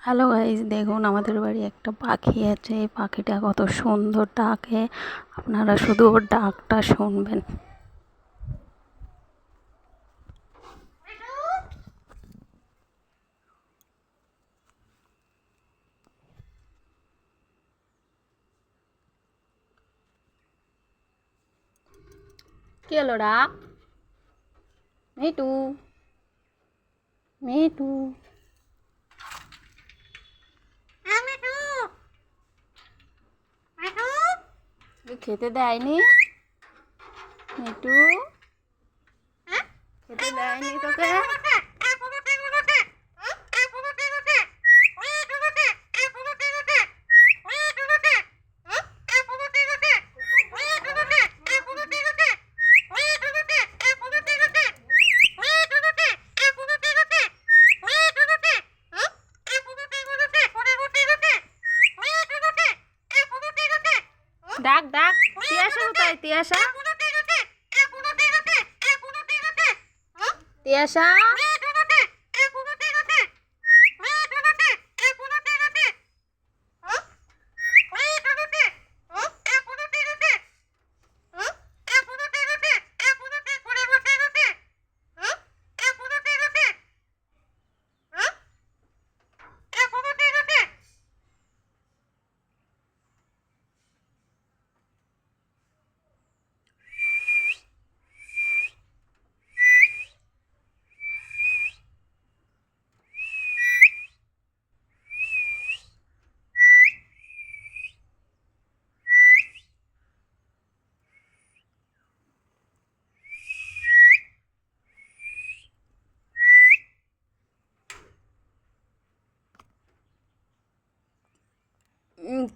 Hello guys, দেখুন আমাদের বাড়ি একটা পাখি আছে। এই পাখিটা কত সুন্দর ডাকে, আপনারা শুধু ওর ডাকটা শুনবেন। কি হলো ডাক? মিটু, মিটু, খেতে দেয়নি? মিটু, খেতে দেয়নি তোকে? ডাক ডাক, তিয়াসা কোথায়? তিয়াসা, তিয়াসা,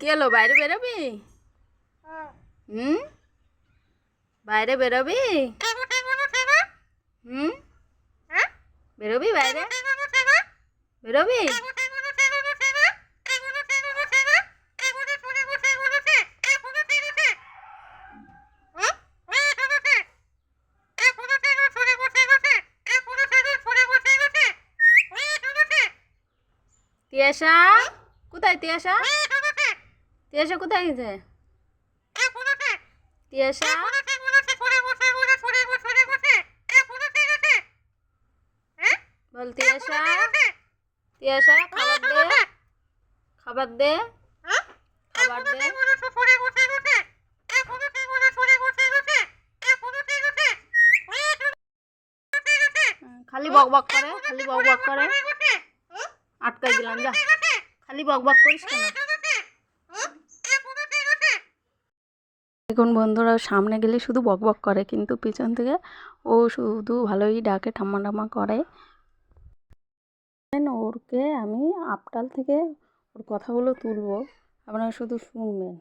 কি হলো? বাইরে বেরোবি? হুম, বাইরে বেরোবি? হুম, বেরোবি বাইরে? বেরোবি? তিয়াসা কোথায়? তিয়াসা, তিয়াসা কোথায় গেছে? তিয়াসা, বল তিয়াসা, তিয়াসা খাবার দে, খাবার দে, খাবার দে। খালি বক বক করে, খালি বক বক করে। আটকাই দিলাম, যা। খালি বক বক করিস কেন? দেখুন বন্ধুরা, সামনে গেলে শুধু বক বক করে, কিন্তু পিছন থেকে ও শুধু ভালোই ডাকে, ঠাম্মা ঠাম্মা করে। ওরকে আমি আপটাল থেকে ওর কথাগুলো তুলবো, আপনারা শুধু শুনবেন।